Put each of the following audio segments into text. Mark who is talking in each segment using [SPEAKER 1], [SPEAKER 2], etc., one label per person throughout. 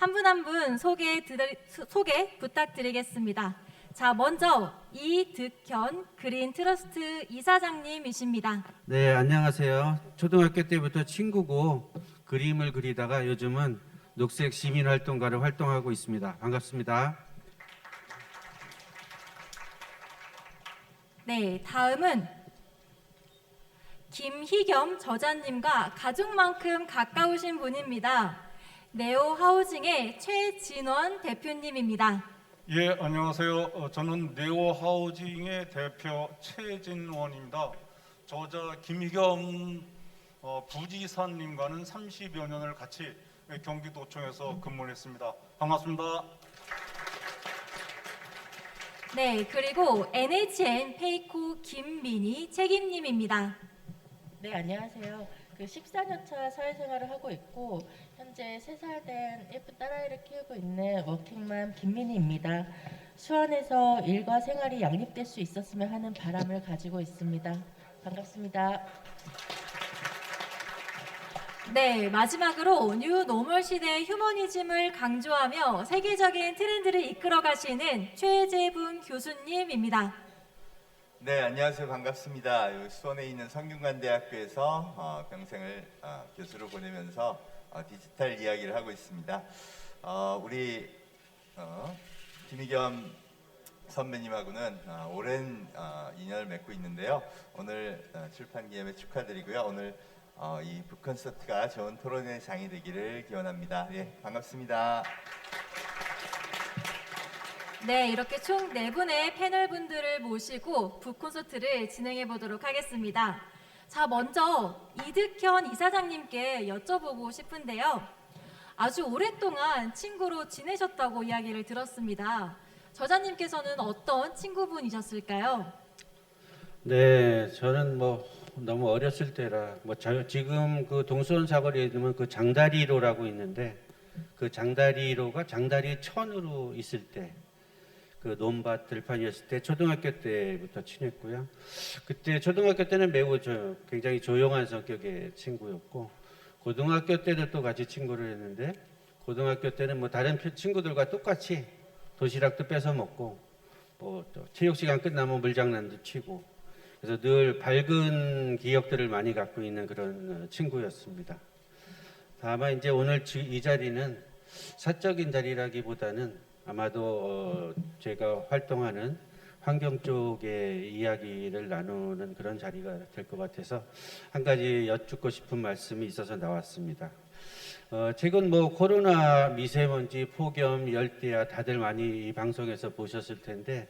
[SPEAKER 1] 한 분 한 분 소개 부탁드리겠습니다. 자, 먼저 이득현 그린 트러스트 이사장님이십니다.
[SPEAKER 2] 네, 안녕하세요. 초등학교 때부터 친구고 그림을 그리다가 요즘은 녹색 시민활동가로 활동하고 있습니다. 반갑습니다.
[SPEAKER 1] 네, 다음은 김희겸 저자님과 가족만큼 가까우신 분입니다. 네오 하우징의 최진원 대표님입니다.
[SPEAKER 3] 예, 안녕하세요. 저는 네오 하우징의 대표 최진원입니다. 저자 김희겸 부지사님과는 30여 년을 같이 경기도청에서 근무를 했습니다. 반갑습니다.
[SPEAKER 1] 네, 그리고 NHN 페이코 김민희 책임님입니다.
[SPEAKER 4] 네, 안녕하세요. 14년차 사회생활을 하고 있고 현재 3살 된 예쁜 딸아이를 키우고 있는 워킹맘 김민희입니다. 수원에서 일과 생활이 양립될 수 있었으면 하는 바람을 가지고 있습니다. 반갑습니다.
[SPEAKER 1] 네, 마지막으로 뉴 노멀 시대의 휴머니즘을 강조하며 세계적인 트렌드를 이끌어 가시는 최재분 교수님입니다.
[SPEAKER 5] 네, 안녕하세요. 반갑습니다. 여기 수원에 있는 성균관대학교에서 평생을 교수로 보내면서 디지털 이야기를 하고 있습니다. 우리 김희겸 선배님하고는 오랜 인연을 맺고 있는데요. 오늘 출판 기념회 축하드리고요. 오늘 이 북콘서트가 좋은 토론의 장이 되기를 기원합니다. 예, 반갑습니다.
[SPEAKER 1] 네, 이렇게 총 4분의 패널 분들을 모시고 북콘서트를 진행해 보도록 하겠습니다. 자, 먼저 이득현 이사장님께 여쭤보고 싶은데요. 아주 오랫동안 친구로 지내셨다고 이야기를 들었습니다. 저자님께서는 어떤 친구분이셨을까요?
[SPEAKER 2] 네, 저는 너무 어렸을 때라 지금 그 동수원 사거리에 있는 그 장다리로라고 있는데 그 장다리로가 장다리 천으로 있을 때 그 논밭 들판이었을 때 초등학교 때부터 친했고요. 그때 초등학교 때는 매우 굉장히 조용한 성격의 친구였고 고등학교 때도 또 같이 친구를 했는데 고등학교 때는 다른 친구들과 똑같이 도시락도 뺏어 먹고 또 체육 시간 끝나면 물장난도 치고 그래서 늘 밝은 기억들을 많이 갖고 있는 그런 친구였습니다. 다만 이제 오늘 이 자리는 사적인 자리라기보다는 아마도 제가 활동하는 환경 쪽의 이야기를 나누는 그런 자리가 될 것 같아서 한 가지 여쭙고 싶은 말씀이 있어서 나왔습니다. 최근 코로나, 미세먼지, 폭염, 열대야 다들 많이 이 방송에서 보셨을 텐데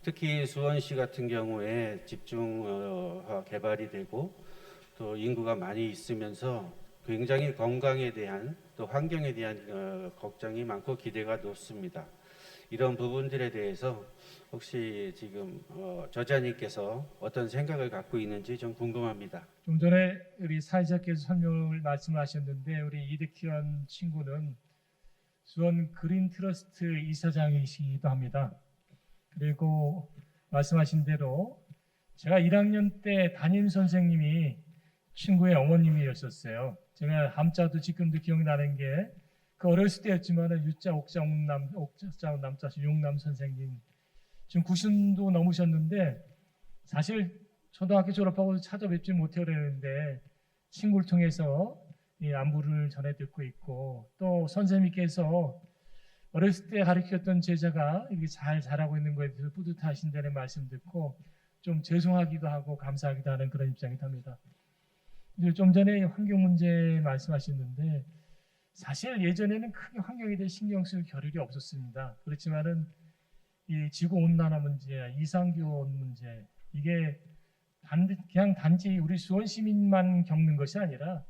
[SPEAKER 2] 특히 수원시 같은 경우에 집중 개발이 되고 또 인구가 많이 있으면서 굉장히 건강에 대한 또 환경에 대한 걱정이 많고 기대가 높습니다. 이런 부분들에 대해서 혹시 지금 저자님께서 어떤 생각을 갖고 있는지 좀 궁금합니다.
[SPEAKER 6] 좀 전에 우리 사회자께서 설명을 말씀하셨는데 우리 이득현 친구는 수원 그린 트러스트 이사장이시기도 합니다. 그리고 말씀하신 대로 제가 1학년 때 담임 선생님이 친구의 어머님이었었어요. 제가 함자도 지금도 기억나는 게 그 어렸을 때였지만은 유자, 옥자, 남자, 용남 선생님 지금 90도 넘으셨는데 사실 초등학교 졸업하고 찾아뵙지 못해요 그랬는데 친구를 통해서 이 안부를 전해 듣고 있고 또 선생님께서 어렸을 때 가르쳤던 제자가 이렇게 잘 자라고 있는 거에 대해서 뿌듯하신다는 말씀 듣고 좀 죄송하기도 하고 감사하기도 하는 그런 입장이 듭니다. 좀 전에 환경 문제 말씀하셨는데 사실 예전에는 크게 환경에 대해 신경 쓸 겨를이 없었습니다. 그렇지만은 이 지구 온난화 문제, 이상기온 문제 이게 그냥 단지 우리 수원 시민만 겪는 것이 아니라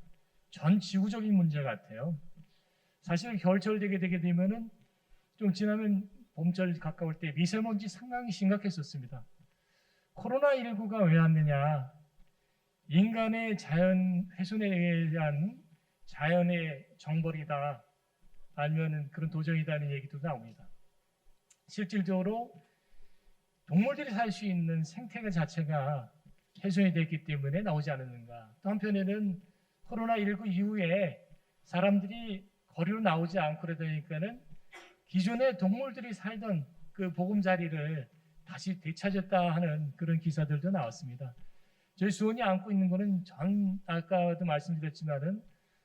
[SPEAKER 6] 전 지구적인 문제 같아요. 사실 겨울철 되게 되면은 좀 지나면 봄철 가까울 때 미세먼지 상당히 심각했었습니다. 코로나19가 왜 왔느냐? 인간의 자연 훼손에 대한 자연의 정벌이다 아니면 그런 도전이다는 얘기도 나옵니다. 실질적으로 동물들이 살 수 있는 생태계 자체가 훼손이 됐기 때문에 나오지 않았는가. 또 한편에는 코로나19 이후에 사람들이 거리로 나오지 않고 그러다 보니까는 기존에 동물들이 살던 그 보금자리를 다시 되찾았다 하는 그런 기사들도 나왔습니다. 저희 수원이 안고 있는 거는 아까도 말씀드렸지만은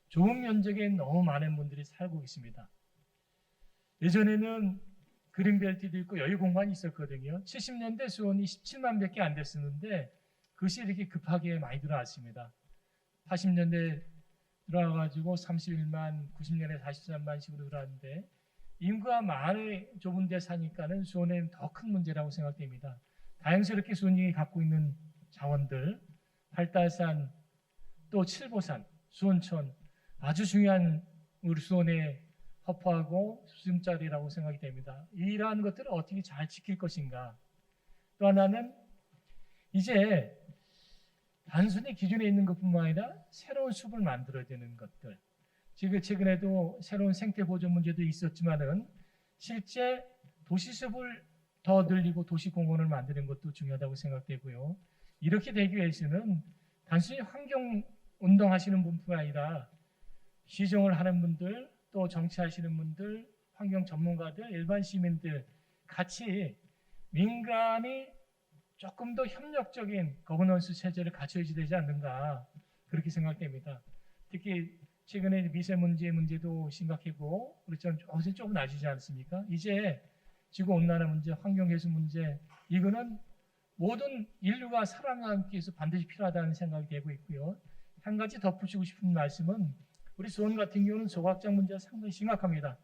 [SPEAKER 6] 좁은 면적에 너무 많은 분들이 살고 계십니다. 예전에는 그린벨트도 있고 여유 공간이 있었거든요. 70년대 수원이 17만 밖에 안 됐었는데 그것이 이렇게 급하게 많이 들어왔습니다. 80년대 들어와가지고 31만, 90년에 43만씩으로 들어왔는데 인구가 많이 좁은 데 사니까는 수원에는 더 큰 문제라고 생각됩니다. 다행스럽게 수원이 갖고 있는 자원들, 발달산, 또 칠보산, 수원천 아주 중요한 우리 수원의 허파하고 수심자리라고 생각이 됩니다. 이러한 것들을 어떻게 잘 지킬 것인가. 또 하나는 이제 단순히 기존에 있는 것뿐만 아니라 새로운 숲을 만들어야 되는 것들. 지금 최근에도 새로운 생태 보존 문제도 있었지만은 실제 도시숲을 더 늘리고 도시공원을 만드는 것도 중요하다고 생각되고요. 이렇게 되기 위해서는 단순히 환경 운동하시는 분뿐 아니라 시정을 하는 분들, 또 정치하시는 분들, 환경 전문가들, 일반 시민들 같이 민간이 조금 더 협력적인 거버넌스 체제를 갖춰야 되지 않는가 그렇게 생각됩니다. 특히 최근에 미세먼지 문제도 심각하고 그렇지만 요새 조금 나아지지 않습니까? 이제 지구온난화 문제, 환경훼손 문제 이거는 모든 인류가 살아남기 위해서 반드시 필요하다는 생각이 되고 있고요. 한 가지 덧붙이고 싶은 말씀은 우리 수원 같은 경우는 소각장 문제가 상당히 심각합니다.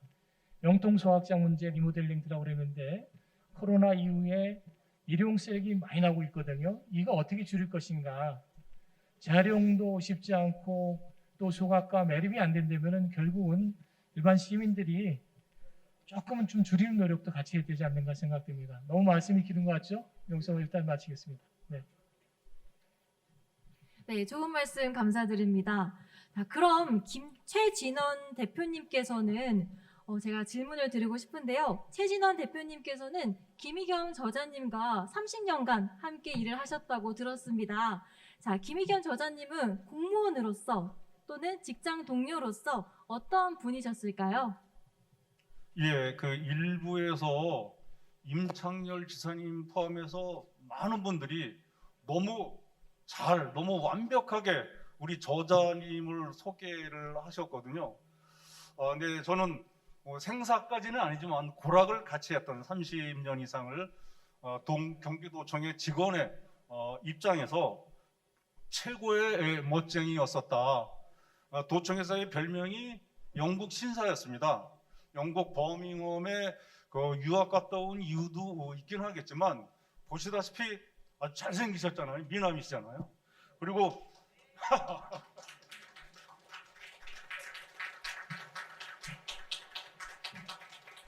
[SPEAKER 6] 영통 소각장 문제 리모델링 들어가고 그랬는데 코로나 이후에 일용 쓰레기 많이 나오고 있거든요. 이거 어떻게 줄일 것인가. 재활용도 쉽지 않고 또 소각과 매립이 안 된다면 결국은 일반 시민들이 조금은 좀 줄이는 노력도 같이 해야 되지 않는가 생각됩니다. 너무 말씀이 길은 것 같죠? 여기서 일단 마치겠습니다. 네.
[SPEAKER 1] 네, 좋은 말씀 감사드립니다. 자, 그럼 최진원 대표님께서는 제가 질문을 드리고 싶은데요. 최진원 대표님께서는 김희겸 저자님과 30년간 함께 일을 하셨다고 들었습니다. 자, 김희겸 저자님은 공무원으로서 또는 직장 동료로서 어떤 분이셨을까요?
[SPEAKER 3] 예, 그 일부에서 임창열 지사님 포함해서 많은 분들이 너무 완벽하게 우리 저자님을 소개를 하셨거든요. 네, 저는 생사까지는 아니지만 고락을 같이 했던 30년 이상을 경기도청의 직원의 입장에서 최고의 멋쟁이였었다. 도청에서의 별명이 영국 신사였습니다. 영국 버밍엄에 유학 갔다 온 이유도 있긴 하겠지만 보시다시피 아주 잘생기셨잖아요. 미남이시잖아요. 그리고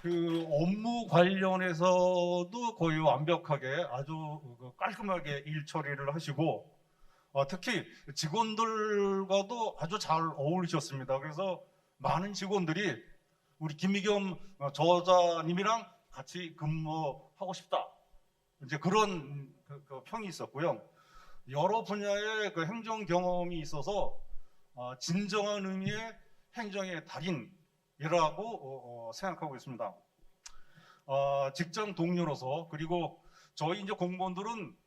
[SPEAKER 3] 그 업무 관련해서도 거의 완벽하게 아주 깔끔하게 일 처리를 하시고 특히 직원들과도 아주 잘 어울리셨습니다. 그래서 많은 직원들이 우리 김희겸 저자님이랑 같이 근무하고 싶다. 이제 그런 평이 있었고요. 여러 분야의 그 행정 경험이 있어서 진정한 의미의 행정의 달인이라고 생각하고 있습니다. 직장 동료로서 그리고 저희 이제 공무원들은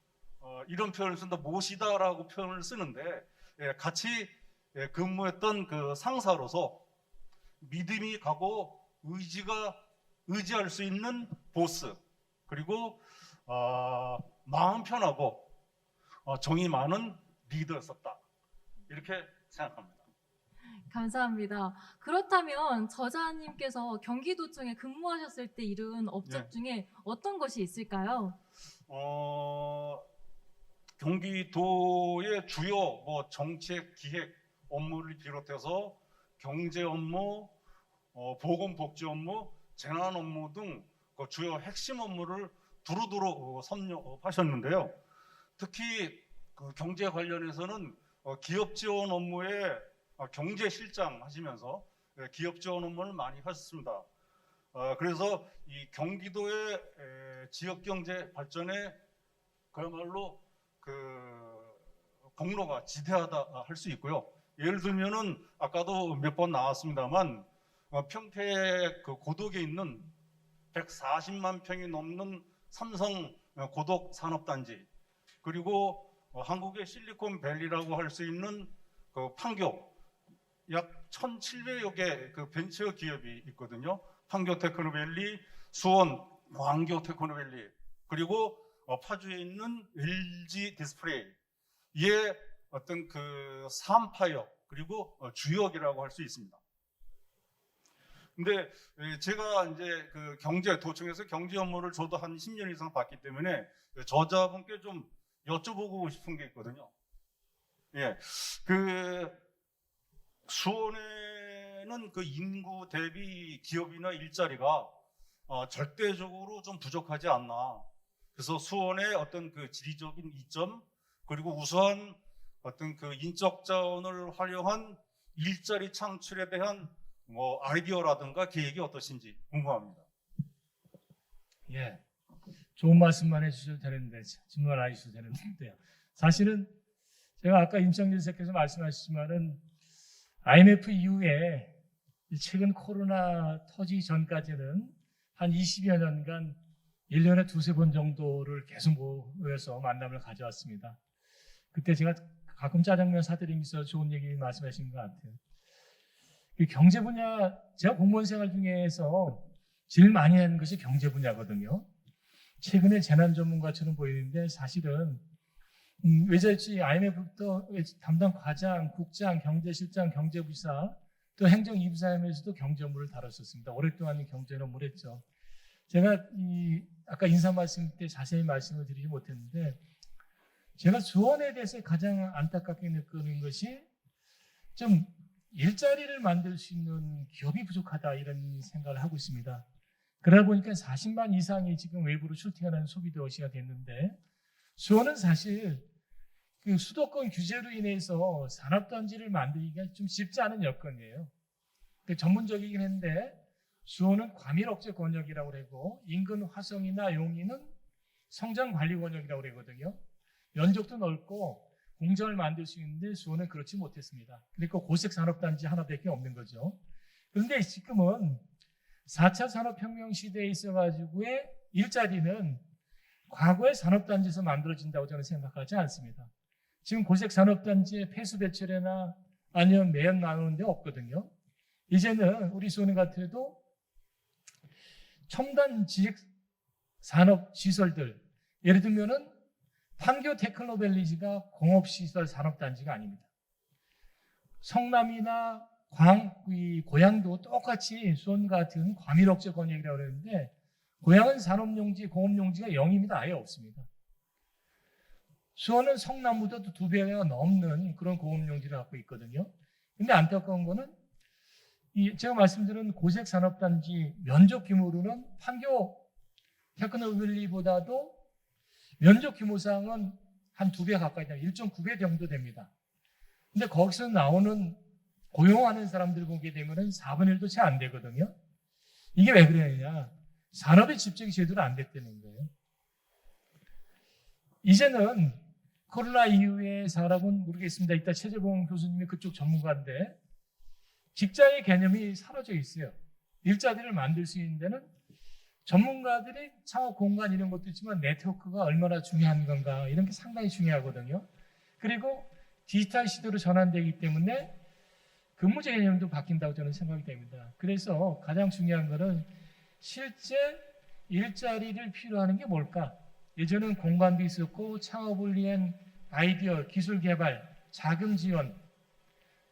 [SPEAKER 3] 이런 표현을 쓴다, 모시다라고 표현을 쓰는데 같이 근무했던 그 상사로서 믿음이 가고 의지할 수 있는 보스 그리고 마음 편하고 정이 많은 리더였었다 이렇게 생각합니다.
[SPEAKER 1] 감사합니다. 그렇다면 저자님께서 경기도청에 근무하셨을 때 이룬 업적
[SPEAKER 3] 네.
[SPEAKER 1] 중에 어떤 것이 있을까요?
[SPEAKER 3] 경기도의 주요 정책 기획 업무를 비롯해서 경제 업무, 보건복지 업무, 재난 업무 등 그 주요 핵심 업무를 두루두루 섭렵하셨는데요. 특히 그 경제 관련해서는 기업 지원 업무에 경제실장 하시면서 기업 지원 업무를 많이 하셨습니다. 그래서 이 경기도의 지역 경제 발전에 그야말로 그 공로가 지대하다 할 수 있고요. 예를 들면은 아까도 몇 번 나왔습니다만 평택 그 고덕에 있는 140만 평이 넘는 삼성 고덕 산업단지, 그리고 한국의 실리콘밸리라고 할 수 있는 그 판교 약 1,700여 개 그 벤처 기업이 있거든요. 판교 테크노밸리, 수원 광교 테크노밸리, 그리고 파주에 있는 LG 디스플레이의 어떤 그 산파역 그리고 주역이라고 할 수 있습니다. 근데 제가 이제 그 도청에서 경제 업무를 저도 한 10년 이상 봤기 때문에 저자분께 좀 여쭤보고 싶은 게 있거든요. 예, 그 수원에는 그 인구 대비 기업이나 일자리가 절대적으로 좀 부족하지 않나. 그래서 수원의 어떤 그 지리적인 이점, 그리고 우수한 어떤 그 인적 자원을 활용한 일자리 창출에 대한 뭐 아이디어라든가 계획이 어떠신지 궁금합니다.
[SPEAKER 6] 예, 좋은 말씀만 해주셔도 되는데 질문 안 해주셔도 되는데요. 사실은 제가 아까 임창진 선생님께서 말씀하셨지만은 IMF 이후에 최근 코로나 터지기 전까지는 한 20여 년간 1년에 두세 번 정도를 계속 모여서 만남을 가져왔습니다. 그때 제가 가끔 짜장면 사드리면서 좋은 얘기 말씀하신 것 같아요. 이 경제 분야, 제가 공무원 생활 중에서 제일 많이 하는 것이 경제 분야거든요. 최근에 재난 전문가처럼 보이는데 사실은 외절지 IMF부터 담당 과장, 국장, 경제실장, 경제부사, 또 행정 2부사 하면서도 경제 업무를 다뤘었습니다. 오랫동안 경제 업무를 했죠. 제가 아까 인사 말씀 때 자세히 말씀을 드리지 못했는데, 제가 수원에 대해서 가장 안타깝게 느끼는 것이 좀 일자리를 만들 수 있는 기업이 부족하다, 이런 생각을 하고 있습니다. 그러다 보니까 40만 이상이 지금 외부로 출퇴근하는 소비 도시가 됐는데, 수원은 사실 그 수도권 규제로 인해서 산업단지를 만들기가 좀 쉽지 않은 여건이에요. 전문적이긴 한데 수원은 과밀억제 권역이라고 하고, 인근 화성이나 용인은 성장관리 권역이라고 그러거든요. 면적도 넓고 공장을 만들 수 있는데 수원은 그렇지 못했습니다. 그러니까 고색 산업단지 하나밖에 없는 거죠. 그런데 지금은 4차 산업혁명 시대에 있어가지고의 일자리는 과거의 산업단지에서 만들어진다고 저는 생각하지 않습니다. 지금 고색 산업단지의 폐수 배출이나 아니면 매연 나누는 데 없거든요. 이제는 우리 수원 같아도 첨단 지식 산업 시설들, 예를 들면은 판교 테크노밸리지가 공업시설 산업단지가 아닙니다. 성남이나 고양도 똑같이 수원 같은 과밀억제 권역이라고 그러는데, 고양은 산업용지, 공업용지가 0입니다. 아예 없습니다. 수원은 성남보다 2배가 넘는 그런 공업용지를 갖고 있거든요. 근데 안타까운 거는 제가 말씀드린 고색 산업단지 면적 규모로는 판교 테크노밸리보다도 면적 규모상은 한 2배 가까이 됩니다. 1.9배 정도 됩니다. 근데 거기서 나오는 고용하는 사람들 보게 되면은 4분의 1도 채 안 되거든요. 이게 왜 그러느냐? 산업의 집중이 제대로 안 됐다는 거예요. 이제는 코로나 이후의 산업은 모르겠습니다. 이따 최재봉 교수님이 그쪽 전문가인데, 직장의 개념이 사라져 있어요. 일자리를 만들 수 있는 데는 전문가들이 창업 공간 이런 것도 있지만 네트워크가 얼마나 중요한 건가, 이런 게 상당히 중요하거든요. 그리고 디지털 시대로 전환되기 때문에 근무제 개념도 바뀐다고 저는 생각이 됩니다. 그래서 가장 중요한 것은 실제 일자리를 필요하는 게 뭘까? 예전에는 공간도 있었고 창업을 위한 아이디어, 기술 개발, 자금 지원,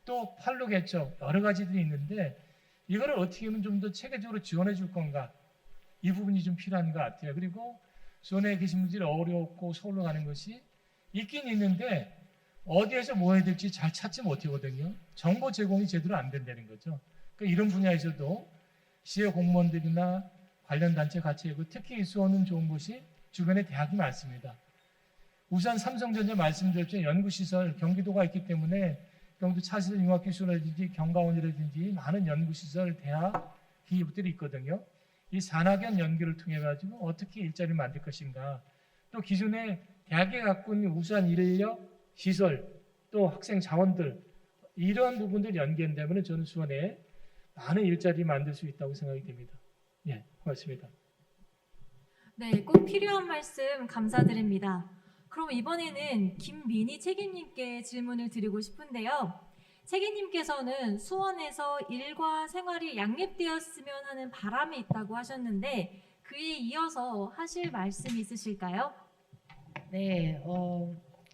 [SPEAKER 6] 또 판로겠죠. 여러 가지들이 있는데 이거를 어떻게 하면 좀 더 체계적으로 지원해 줄 건가? 이 부분이 좀 필요한 것 같아요. 그리고 수원에 계신 분들이 어렵고 서울로 가는 것이 있긴 있는데 어디에서 뭐 해야 될지 잘 찾지 못하거든요. 정보 제공이 제대로 안 된다는 거죠. 그러니까 이런 분야에서도 시의 공무원들이나 관련 단체 같이 하고, 특히 수원은 좋은 곳이 주변에 대학이 많습니다. 우선 삼성전자 말씀드렸죠. 연구시설, 경기도가 있기 때문에 경기도 차세대융합기술이라든지 경가원이라든지 많은 연구시설, 대학, 기업들이 있거든요. 이 산학연 연계를 통해 가지고 어떻게 일자리를 만들 것인가, 또 기존에 대학에 갖고 있는 우수한 인력, 시설, 또 학생 자원들, 이러한 부분들 연계된다면 저는 수원에 많은 일자리 만들 수 있다고 생각이 됩니다. 예, 고맙습니다.
[SPEAKER 1] 네, 꼭 필요한 말씀 감사드립니다. 그럼 이번에는 김민희 책임님께 질문을 드리고 싶은데요. 책임님께서는 수원에서 일과 생활이 양립되었으면 하는 바람이 있다고 하셨는데 그에 이어서 하실 말씀 있으실까요?
[SPEAKER 4] 네,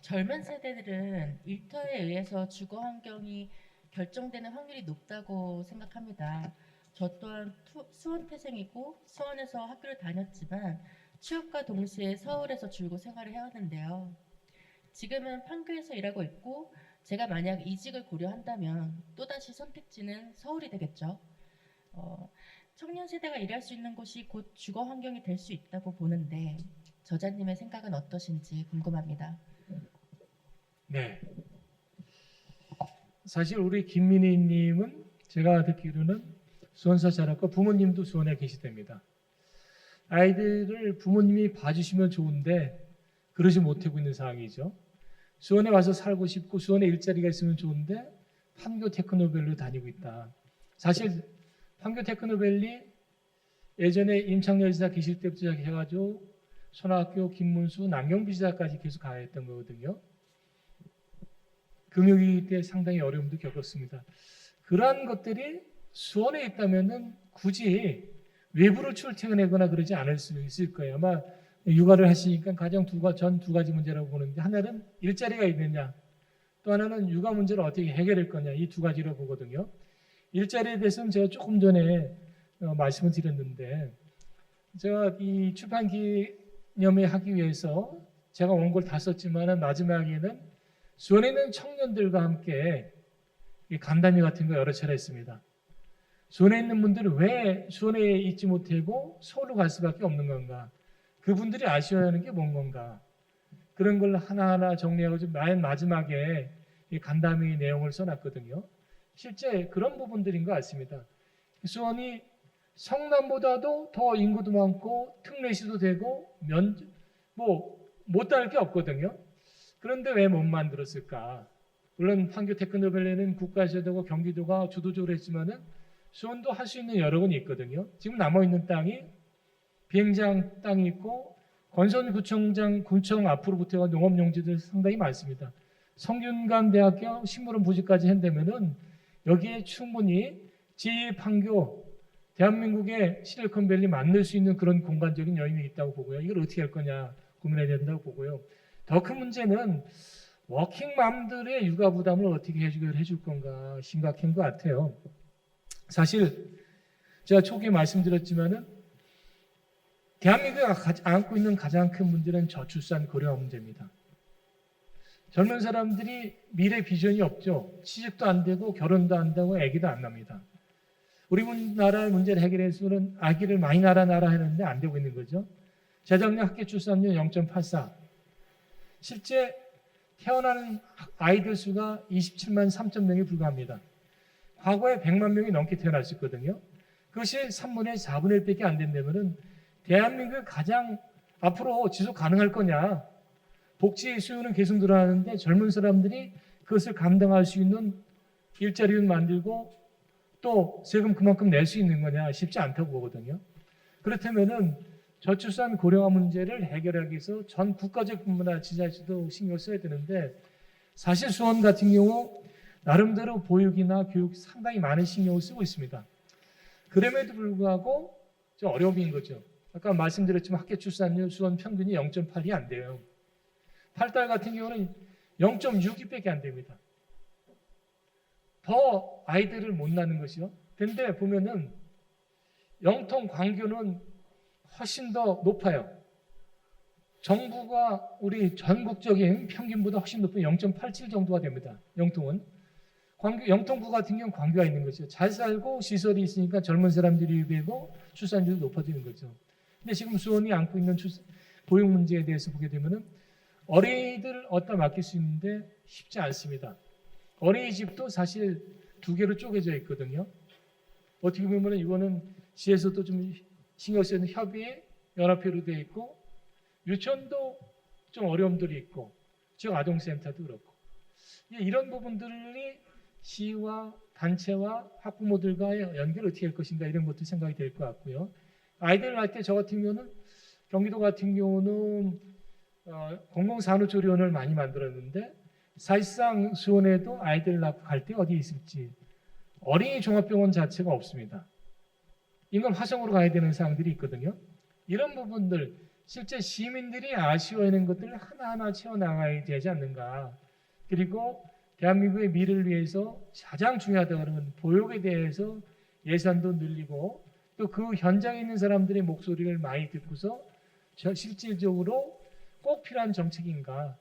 [SPEAKER 4] 젊은 세대들은 일터에 의해서 주거 환경이 결정되는 확률이 높다고 생각합니다. 저 또한 수원 태생이고 수원에서 학교를 다녔지만 취업과 동시에 서울에서 줄곧 생활을 해왔는데요. 지금은 판교에서 일하고 있고 제가 만약 이직을 고려한다면 또다시 선택지는 서울이 되겠죠. 청년 세대가 일할 수 있는 곳이 곧 주거 환경이 될 수 있다고 보는데 저자님의 생각은 어떠신지 궁금합니다.
[SPEAKER 6] 네. 사실 우리 김민희님은 제가 듣기로는 수원서 자랐고 부모님도 수원에 계시답니다. 아이들을 부모님이 봐주시면 좋은데 그러지 못하고 있는 상황이죠. 수원에 와서 살고 싶고 수원에 일자리가 있으면 좋은데 판교 테크노밸리로 다니고 있다. 사실 판교 테크노밸리 예전에 임창열 지사 계실 때부터 시작해가지고 손학규, 김문수, 남경비 지사까지 계속 가했던 거거든요. 금융위기 때 상당히 어려움도 겪었습니다. 그러한 것들이 수원에 있다면은 굳이 외부로 출퇴근하거나 그러지 않을 수 있을 거예요. 아마 육아를 하시니까 가장 두 가지 문제라고 보는데 하나는 일자리가 있느냐, 또 하나는 육아 문제를 어떻게 해결할 거냐 이 두 가지라고 보거든요. 일자리에 대해서는 제가 조금 전에 말씀을 드렸는데 제가 이 출판 기념회 하기 위해서 제가 원고를 다 썼지만 마지막에는 수원에 있는 청년들과 함께 간담회 같은 거 여러 차례 했습니다. 수원에 있는 분들은 왜 수원에 있지 못하고 서울로 갈 수밖에 없는 건가? 그분들이 아쉬워하는 게 뭔 건가? 그런 걸 하나하나 정리하고 좀 마지막에 이 간담회 내용을 써놨거든요. 실제 그런 부분들인 것 같습니다. 수원이 성남보다도 더 인구도 많고 특례시도 되고 못할 게 없거든요. 그런데 왜 못 만들었을까? 물론 판교 테크노밸리는 국가시도고 경기도가 주도적으로 했지만은 수원도 할 수 있는 여러 군이 있거든요. 지금 남아 있는 땅이 비행장 땅이 있고 건선구청 앞으로부터가 농업용지들 상당히 많습니다. 성균관대학교 식물원 부지까지 한다면은 여기에 충분히 제2판교 대한민국의 실리콘밸리 만들 수 있는 그런 공간적인 여유가 있다고 보고요. 이걸 어떻게 할 거냐 고민해야 된다고 보고요. 더 큰 문제는 워킹맘들의 육아 부담을 어떻게 해줄 건가 심각한 것 같아요. 사실 제가 초기에 말씀드렸지만은 대한민국이 안고 있는 가장 큰 문제는 저출산 고령화 문제입니다. 젊은 사람들이 미래 비전이 없죠. 취직도 안 되고 결혼도 안 되고 아기도 안 납니다. 우리나라의 문제를 해결해서는 아기를 많이 낳아 하는데 안 되고 있는 거죠. 재작년 학교 출산율 0.84. 실제 태어나는 아이들 수가 27만 3천 명에 불과합니다. 과거에 100만 명이 넘게 태어났었거든요. 그것이 3분의 4분의 1밖에 안 된다면은 대한민국 가장 앞으로 지속 가능할 거냐? 복지 수요는 계속 늘어나는데 젊은 사람들이 그것을 감당할 수 있는 일자리를 만들고 또 세금 그만큼 낼 수 있는 거냐? 쉽지 않다고 보거든요. 그렇다면은 저출산 고령화 문제를 해결하기 위해서 전 국가적 분부나 지자체도 신경 써야 되는데 사실 수원 같은 경우 나름대로 보육이나 교육 상당히 많은 신경을 쓰고 있습니다. 그럼에도 불구하고 좀 어려움인 거죠. 아까 말씀드렸지만 학교 출산율 수원 평균이 0.8이 안 돼요. 8달 같은 경우는 0.62밖에 안 됩니다. 더 아이들을 못 낳는 것이요. 근데 보면은 영통 광교는 훨씬 더 높아요. 정부가 우리 전국적인 평균보다 훨씬 높은 0.87 정도가 됩니다. 영통은. 영통구 같은 경우는 광교가 있는 거죠. 잘 살고 시설이 있으니까 젊은 사람들이 유입되고 출산율이 높아지는 거죠. 근데 지금 수원이 안고 있는 보육 문제에 대해서 보게 되면은 어린이들 어디다 맡길 수 있는데 쉽지 않습니다. 어린이집도 사실 두 개로 쪼개져 있거든요. 어떻게 보면 이거는 시에서도 좀 신경 쓰는 협의 연합회로 되어 있고 유치원도 좀 어려움들이 있고 지역 아동센터도 그렇고 이런 부분들이 시와 단체와 학부모들과의 연결을 어떻게 할 것인가 이런 것도 생각이 될 것 같고요. 아이들 낳을 때 저 같은 경우는 경기도 같은 경우는 공공산후조리원을 많이 만들었는데 사실상 수원에도 아이들 낳고 갈 때 어디 있을지 어린이 종합병원 자체가 없습니다. 이건 화성으로 가야 되는 사항들이 있거든요. 이런 부분들 실제 시민들이 아쉬워하는 것들을 하나하나 채워나가야 되지 않는가. 그리고 대한민국의 미래를 위해서 가장 중요하다고 하는 보육에 대해서 예산도 늘리고 또 그 현장에 있는 사람들의 목소리를 많이 듣고서 실질적으로 꼭 필요한 정책인가.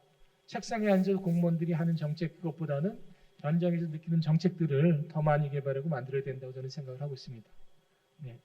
[SPEAKER 6] 책상에 앉아서 공무원들이 하는 정책 그것보다는 현장에서 느끼는 정책들을 더 많이 개발하고 만들어야 된다고 저는 생각을 하고 있습니다. 네.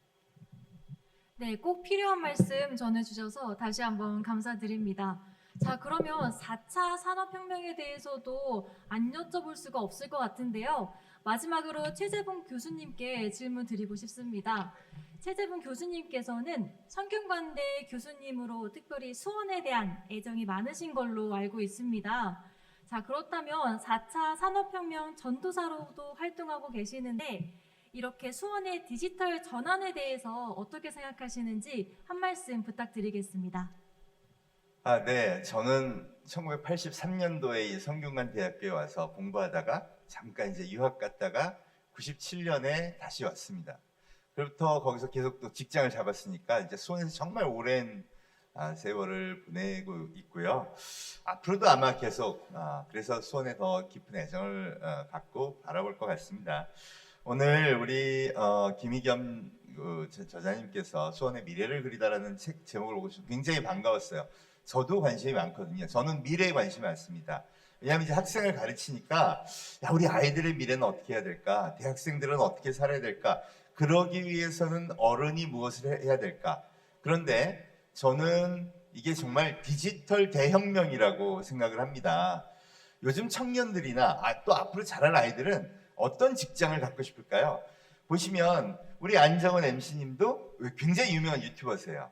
[SPEAKER 1] 네, 꼭 필요한 말씀 전해주셔서 다시 한번 감사드립니다. 자, 그러면 4차 산업혁명에 대해서도 안 여쭤볼 수가 없을 것 같은데요. 마지막으로 최재봉 교수님께 질문 드리고 싶습니다. 최재봉 교수님께서는 성균관대 교수님으로 특별히 수원에 대한 애정이 많으신 걸로 알고 있습니다. 자, 그렇다면 4차 산업혁명 전도사로도 활동하고 계시는데 이렇게 수원의 디지털 전환에 대해서 어떻게 생각하시는지 한 말씀 부탁드리겠습니다.
[SPEAKER 5] 네. 저는 1983년도에 성균관 대학교에 와서 공부하다가 잠깐 이제 유학 갔다가 97년에 다시 왔습니다. 그로부터 거기서 계속 또 직장을 잡았으니까 이제 수원에서 정말 오랜 세월을 보내고 있고요. 앞으로도 아마 계속 그래서 수원에 더 깊은 애정을 갖고 바라볼 것 같습니다. 오늘 우리 김희겸 저자님께서 수원의 미래를 그리다라는 책 제목을 보고 굉장히 반가웠어요. 저도 관심이 많거든요. 저는 미래에 관심이 많습니다. 왜냐하면 이제 학생을 가르치니까 야, 우리 아이들의 미래는 어떻게 해야 될까? 대학생들은 어떻게 살아야 될까? 그러기 위해서는 어른이 무엇을 해야 될까? 그런데 저는 이게 정말 디지털 대혁명이라고 생각을 합니다. 요즘 청년들이나 또 앞으로 자랄 아이들은 어떤 직장을 갖고 싶을까요? 보시면 우리 안정은 MC님도 굉장히 유명한 유튜버세요.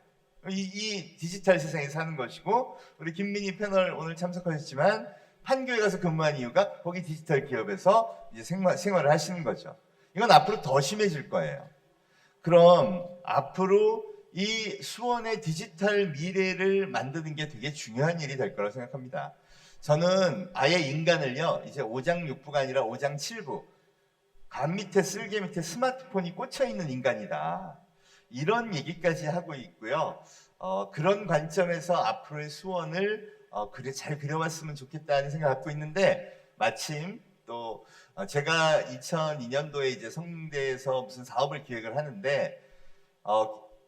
[SPEAKER 5] 이 디지털 세상에 사는 것이고 우리 김민희 패널 오늘 참석하셨지만 판교에 가서 근무한 이유가 거기 디지털 기업에서 이제 생활을 하시는 거죠. 이건 앞으로 더 심해질 거예요. 그럼 앞으로 이 수원의 디지털 미래를 만드는 게 되게 중요한 일이 될 거라고 생각합니다. 저는 아예 인간을요 이제 5장 6부가 아니라 5장 7부 간 밑에 쓸개 밑에 스마트폰이 꽂혀 있는 인간이다. 이런 얘기까지 하고 있고요. 그런 관점에서 앞으로의 수원을 잘 그려봤으면 좋겠다는 생각을 갖고 있는데 마침 또 제가 2002년도에 이제 성대에서 무슨 사업을 기획을 하는데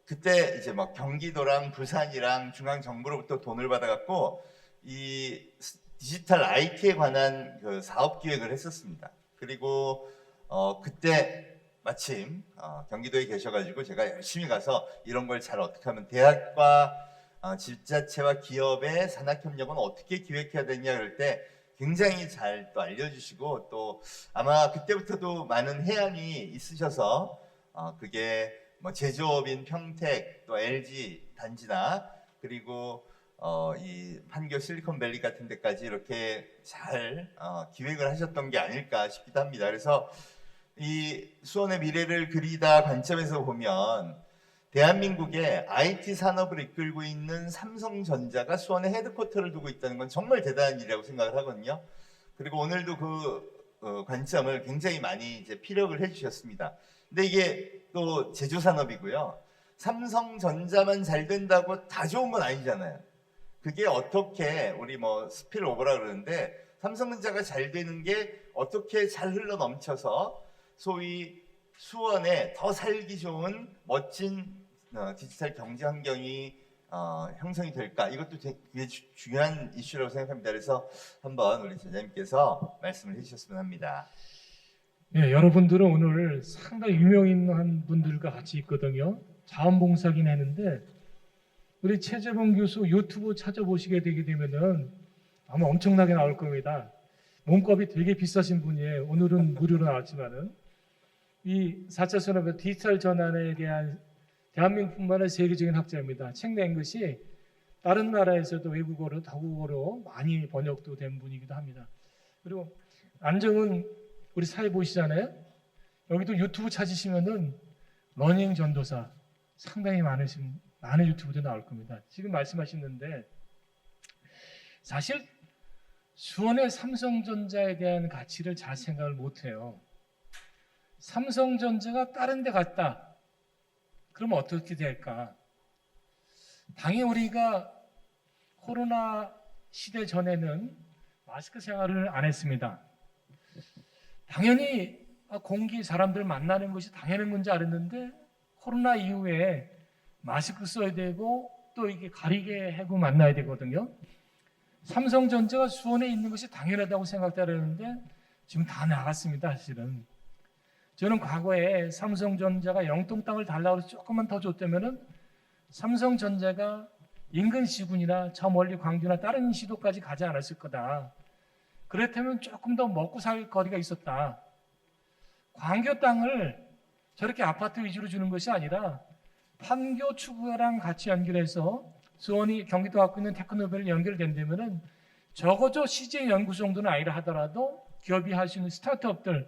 [SPEAKER 5] 그때 이제 막 경기도랑 부산이랑 중앙정부로부터 돈을 받아갖고 이 디지털 IT에 관한 그 사업 기획을 했었습니다. 그리고 그때 마침 경기도에 계셔가지고 제가 열심히 가서 이런 걸 잘 어떻게 하면 대학과 지자체와 기업의 산학협력은 어떻게 기획해야 되냐 그럴 때 굉장히 잘 또 알려주시고 또 아마 그때부터도 많은 해안이 있으셔서 그게 뭐 제조업인 평택 또 LG 단지나 그리고 이 판교 실리콘밸리 같은 데까지 이렇게 잘 기획을 하셨던 게 아닐까 싶기도 합니다. 그래서 이 수원의 미래를 그리다 관점에서 보면 대한민국의 IT 산업을 이끌고 있는 삼성전자가 수원에 헤드쿼터를 두고 있다는 건 정말 대단한 일이라고 생각을 하거든요. 그리고 오늘도 그 관점을 굉장히 많이 이제 피력을 해주셨습니다. 근데 이게 또 제조산업이고요. 삼성전자만 잘 된다고 다 좋은 건 아니잖아요. 그게 어떻게 우리 뭐 스필오버라 그러는데 삼성전자가 잘 되는 게 어떻게 잘 흘러 넘쳐서 소위 수원에 더 살기 좋은 멋진 디지털 경제 환경이 형성이 될까? 이것도 되게 중요한 이슈라고 생각합니다. 그래서 한번 우리 제자님께서 말씀을 해주셨으면 합니다.
[SPEAKER 6] 네, 여러분들은 오늘 상당히 유명한 분들과 같이 있거든요. 자원봉사긴 했는데 우리 최재봉 교수 유튜브 찾아보시게 되게 되면은 아마 엄청나게 나올 겁니다. 몸값이 되게 비싸신 분이에요. 오늘은 무료로 나왔지만은 이 4차 산업의 디지털 전환에 대한 대한민국뿐만 아니라 세계적인 학자입니다. 책 낸 것이 다른 나라에서도 외국어로 다국어로 많이 번역도 된 분이기도 합니다. 그리고 안정은 우리 사회 보시잖아요. 여기도 유튜브 찾으시면은 러닝 전도사 상당히 많은 유튜브도 나올 겁니다. 지금 말씀하셨는데 사실 수원의 삼성전자에 대한 가치를 잘 생각을 못해요. 삼성전자가 다른 데 갔다. 그럼 어떻게 될까? 당연히 우리가 코로나 시대 전에는 마스크 생활을 안 했습니다. 당연히 공기 사람들 만나는 것이 당연한 건지 알았는데 코로나 이후에 마스크 써야 되고 또 이게 가리개 하고 만나야 되거든요. 삼성전자가 수원에 있는 것이 당연하다고 생각하는데 지금 다 나갔습니다. 사실은 저는 과거에 삼성전자가 영동 땅을 달라고 해서 조금만 더 줬다면은 삼성전자가 인근 시군이나 저 멀리 광주나 다른 시도까지 가지 않았을 거다. 그렇다면 조금 더 먹고 살 거리가 있었다. 광교 땅을 저렇게 아파트 위주로 주는 것이 아니라 판교 추구랑 같이 연결해서 수원이 경기도 갖고 있는 테크노밸리 연결된다면은 적어도 CJ 연구 정도는 아니라 하더라도 기업이 할 수 있는 스타트업들,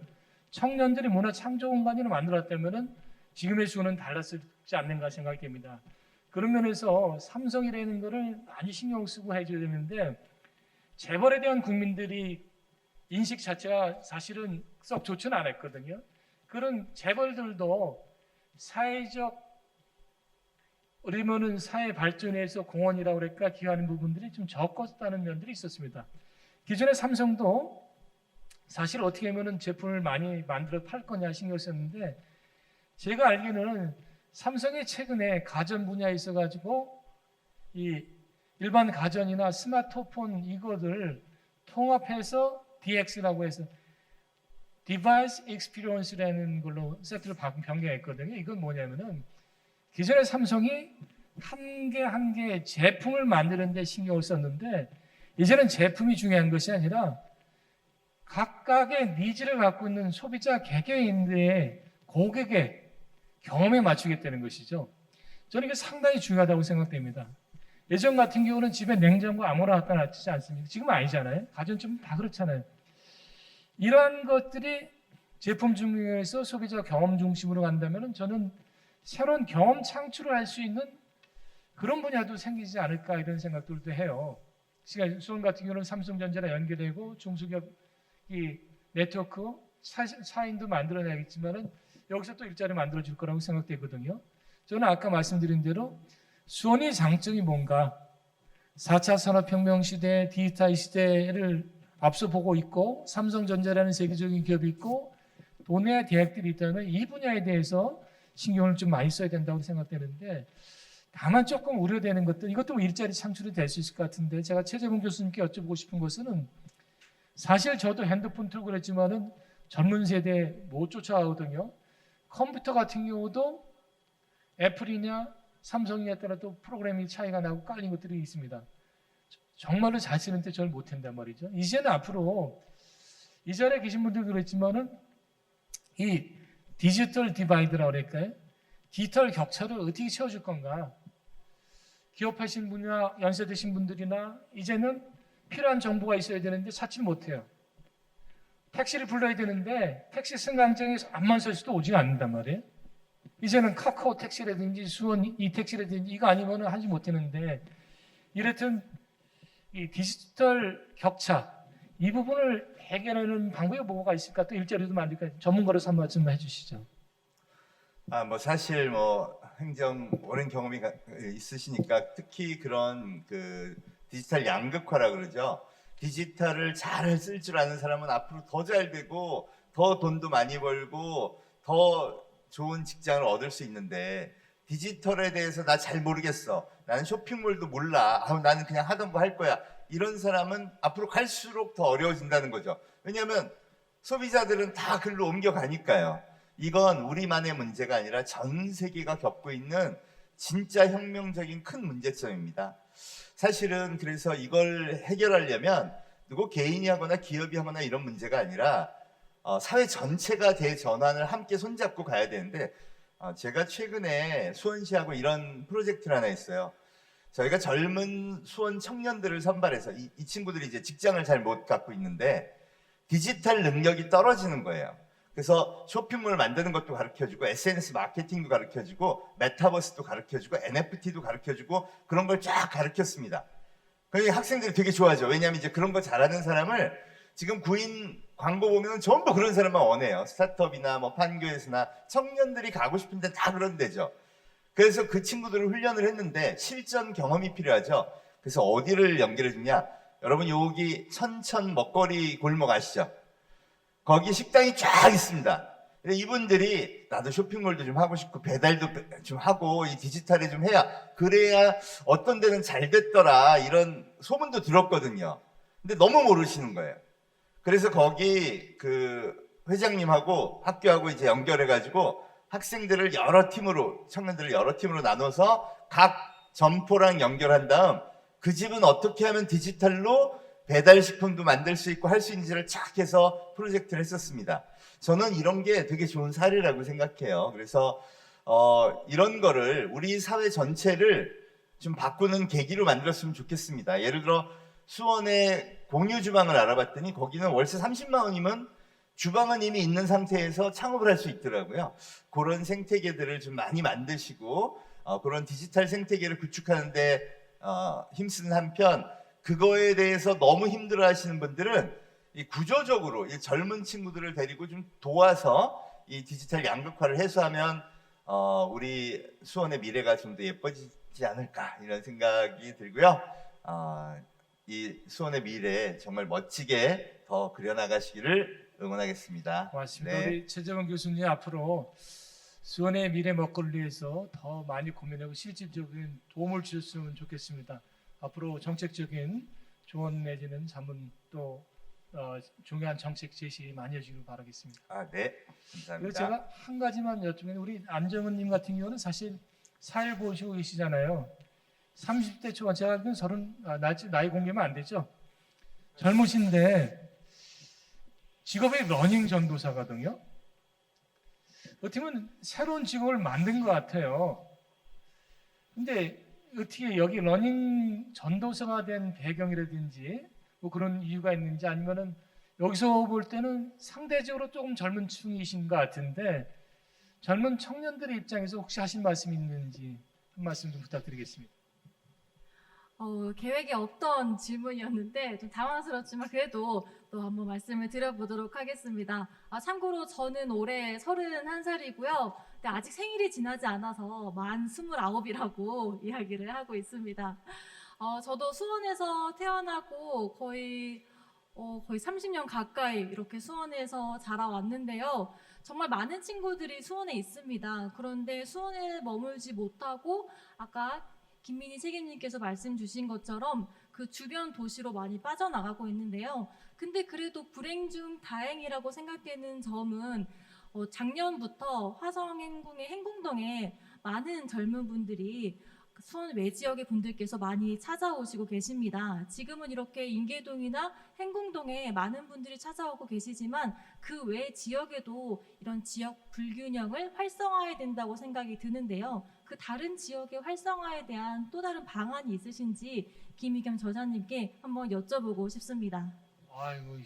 [SPEAKER 6] 청년들이 문화 창조 공간을 만들었다면은 지금의 수원은 달랐지 않는가 생각이 됩니다. 그런 면에서 삼성이라는 거를 많이 신경 쓰고 해줘야 되는데 재벌에 대한 국민들이 인식 자체가 사실은 썩 좋지는 않았거든요. 그런 재벌들도 사회적 우리면은 사회 발전에서 공헌이라고 그럴까 기여하는 부분들이 좀 적었다는 면들이 있었습니다. 기존의 삼성도 사실 어떻게 하면은 제품을 많이 만들어 팔 거냐 신경 썼는데 제가 알기로는 삼성이 최근에 가전 분야에 있어가지고 이 일반 가전이나 스마트폰 이거를 통합해서 DX라고 해서 Device Experience라는 걸로 세트를 변경했거든요. 이건 뭐냐면은 기존의 삼성이 한 개 한 개 제품을 만드는 데 신경을 썼는데 이제는 제품이 중요한 것이 아니라 각각의 니즈를 갖고 있는 소비자 개개인들의 고객의 경험에 맞추겠다는 것이죠. 저는 이게 상당히 중요하다고 생각됩니다. 예전 같은 경우는 집에 냉장고 아무나 갖다 놔두지 않습니까? 지금은 아니잖아요. 가전집은 다 그렇잖아요. 이러한 것들이 제품 중에서 소비자 경험 중심으로 간다면 저는 새로운 경험 창출을 할 수 있는 그런 분야도 생기지 않을까 이런 생각들도 해요. 수원 같은 경우는 삼성전자랑 연계되고 중소기업 이 네트워크 사인도 만들어내겠지만은 여기서 또 일자리 만들어줄 거라고 생각되거든요. 저는 아까 말씀드린 대로 수원의 장점이 뭔가 4차 산업혁명 시대, 디지털 시대를 앞서 보고 있고 삼성전자라는 세계적인 기업이 있고 도내 대학들이 있다면 이 분야에 대해서 신경을 좀 많이 써야 된다고 생각되는데 다만 조금 우려되는 것들 이것도 일자리 창출이 될 수 있을 것 같은데 제가 최재봉 교수님께 여쭤보고 싶은 것은 사실 저도 핸드폰 틀고 그랬지만은 젊은 세대 못 쫓아가거든요. 컴퓨터 같은 경우도 애플이냐 삼성이냐에 따라 또 프로그래밍 차이가 나고 깔린 것들이 있습니다. 정말로 잘 쓰는데 저를 못한단 말이죠. 이제는 앞으로 이 자리에 계신 분들도 그랬지만은 이 디지털 디바이드라고 그럴까요? 디지털 격차를 어떻게 채워줄 건가? 기업하신 분이나 연세 드신 분들이나 이제는 필요한 정보가 있어야 되는데 찾지 못해요. 택시를 불러야 되는데 택시 승강장에서 앞만 설 수도 오지가 않는단 말이에요. 이제는 카카오 택시라든지 수원 이 택시라든지 이거 아니면 하지 못하는데 이렇든 이 디지털 격차 이 부분을 해결하는 방법이 뭐가 있을까? 또 일자리도 만들까? 전문가로서 한 말씀 해주시죠.
[SPEAKER 5] 뭐 사실 뭐 행정 오랜 경험이 있으시니까 특히 그런 그 디지털 양극화라 그러죠. 디지털을 잘 쓸 줄 아는 사람은 앞으로 더 잘 되고 더 돈도 많이 벌고 더 좋은 직장을 얻을 수 있는데 디지털에 대해서 나 잘 모르겠어. 나는 쇼핑몰도 몰라. 나는 그냥 하던 거 할 거야. 이런 사람은 앞으로 갈수록 더 어려워진다는 거죠. 왜냐하면 소비자들은 다 글로 옮겨가니까요. 이건 우리만의 문제가 아니라 전 세계가 겪고 있는 진짜 혁명적인 큰 문제점입니다. 사실은 그래서 이걸 해결하려면 누구 개인이 하거나 기업이 하거나 이런 문제가 아니라 사회 전체가 대전환을 함께 손잡고 가야 되는데 제가 최근에 수원시하고 이런 프로젝트를 하나 했어요. 저희가 젊은 수원 청년들을 선발해서 이 친구들이 이제 직장을 잘 못 갖고 있는데 디지털 능력이 떨어지는 거예요. 그래서 쇼핑몰 만드는 것도 가르쳐주고 SNS 마케팅도 가르쳐주고 메타버스도 가르쳐주고 NFT도 가르쳐주고 그런 걸 쫙 가르쳤습니다. 그러니까 학생들이 되게 좋아하죠. 왜냐하면 이제 그런 거 잘하는 사람을 지금 구인 광고 보면 전부 그런 사람만 원해요. 스타트업이나 뭐 판교에서나 청년들이 가고 싶은 데 다 그런 데죠. 그래서 그 친구들을 훈련을 했는데 실전 경험이 필요하죠. 그래서 어디를 연결해 주냐? 여러분 여기 천천 먹거리 골목 아시죠? 거기 식당이 쫙 있습니다. 근데 이분들이 나도 쇼핑몰도 좀 하고 싶고 배달도 좀 하고 이 디지털에 좀 해야 그래야 어떤 데는 잘 됐더라 이런 소문도 들었거든요. 근데 너무 모르시는 거예요. 그래서 거기 그 회장님하고 학교하고 이제 연결해가지고 학생들을 여러 팀으로 청년들을 여러 팀으로 나눠서 각 점포랑 연결한 다음 그 집은 어떻게 하면 디지털로 배달식품도 만들 수 있고 할 수 있는지를 착 해서 프로젝트를 했었습니다. 저는 이런 게 되게 좋은 사례라고 생각해요. 그래서 이런 거를 우리 사회 전체를 좀 바꾸는 계기로 만들었으면 좋겠습니다. 예를 들어 수원의 공유 주방을 알아봤더니 거기는 월세 30만 원이면 주방은 이미 있는 상태에서 창업을 할 수 있더라고요. 그런 생태계들을 좀 많이 만드시고 그런 디지털 생태계를 구축하는데 힘쓰는 한편 그거에 대해서 너무 힘들어 하시는 분들은 이 구조적으로 이 젊은 친구들을 데리고 좀 도와서 이 디지털 양극화를 해소하면 우리 수원의 미래가 좀 더 예뻐지지 않을까 이런 생각이 들고요. 이 수원의 미래 정말 멋지게 더 그려나가시기를 응원하겠습니다.
[SPEAKER 6] 고맙습니다.
[SPEAKER 5] 네.
[SPEAKER 6] 우리 최재원 교수님 앞으로 수원의 미래 먹거리에서 더 많이 고민하고 실질적인 도움을 주셨으면 좋겠습니다. 앞으로 정책적인 조언 내지는 자문 또 중요한 정책 제시 많이 해주길 바라겠습니다.
[SPEAKER 5] 네.
[SPEAKER 6] 그리고
[SPEAKER 5] 감사합니다.
[SPEAKER 6] 제가 한 가지만 여쭈면 우리 안정은님 같은 경우는 사실 사회를 보시고 계시잖아요. 30대 초반 제가 알기로는 30 나이 공개면 안 되죠. 젊으신데 직업이 러닝 전도사거든요. 어떻게 보면 새로운 직업을 만든 것 같아요. 근데 어떻게 여기 러닝 전도사가 된 배경이라든지 뭐 그런 이유가 있는지 아니면은 여기서 볼 때는 상대적으로 조금 젊은 층이신 것 같은데 젊은 청년들의 입장에서 혹시 하신 말씀이 있는지 한 말씀 좀 부탁드리겠습니다.
[SPEAKER 1] 계획에 없던 질문이었는데 좀 당황스럽지만 그래도 또 한번 말씀을 드려보도록 하겠습니다. 참고로 저는 올해 31살이고요. 근데 아직 생일이 지나지 않아서 만 29이라고 이야기를 하고 있습니다. 저도 수원에서 태어나고 거의 30년 가까이 이렇게 수원에서 자라왔는데요. 정말 많은 친구들이 수원에 있습니다. 그런데 수원에 머물지 못하고 아까 김민희 책임님께서 말씀 주신 것처럼 그 주변 도시로 많이 빠져나가고 있는데요. 근데 그래도 불행 중 다행이라고 생각되는 점은 작년부터 화성행궁의 행궁동에 많은 젊은 분들이 수원 외 지역의 분들께서 많이 찾아오시고 계십니다. 지금은 이렇게 인계동이나 행궁동에 많은 분들이 찾아오고 계시지만 그 외 지역에도 이런 지역 불균형을 활성화해야 된다고 생각이 드는데요. 그 다른 지역의 활성화에 대한 또 다른 방안이 있으신지 김희겸 저자님께 한번 여쭤보고 싶습니다.
[SPEAKER 6] 아이고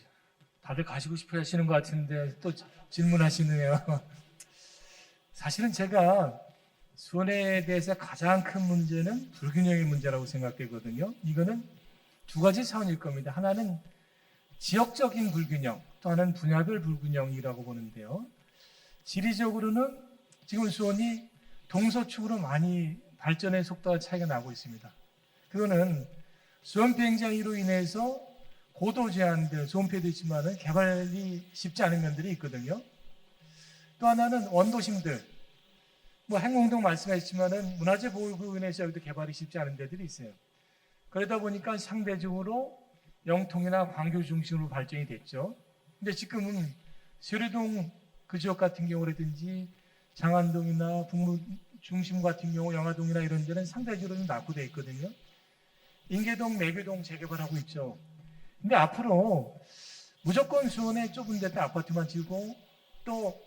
[SPEAKER 6] 다들 가시고 싶어 하시는 것 같은데 또 질문하시네요. 사실은 제가 수원에 대해서 가장 큰 문제는 불균형의 문제라고 생각되거든요. 이거는 두 가지 차원일 겁니다. 하나는 지역적인 불균형, 또 하나는 분야별 불균형이라고 보는데요. 지리적으로는 지금 수원이 동서축으로 많이 발전의 속도와 차이가 나고 있습니다. 그거는 수원 비행장으로 인해서 고도 제한들 소음패도 있지만 개발이 쉽지 않은 면들이 있거든요. 또 하나는 원도심들, 뭐 행궁동 말씀하셨지만은 문화재 보호구역으로 인해서 여기도 개발이 쉽지 않은 데들이 있어요. 그러다 보니까 상대적으로 영통이나 광교 중심으로 발전이 됐죠. 근데 지금은 세류동 그 지역 같은 경우라든지 장안동이나 북무 중심 같은 경우 영화동이나 이런 데는 상대적으로 좀 낙후되어 있거든요. 인계동, 매교동 재개발하고 있죠. 근데 앞으로 무조건 수원에 좁은 데다 아파트만 지고 또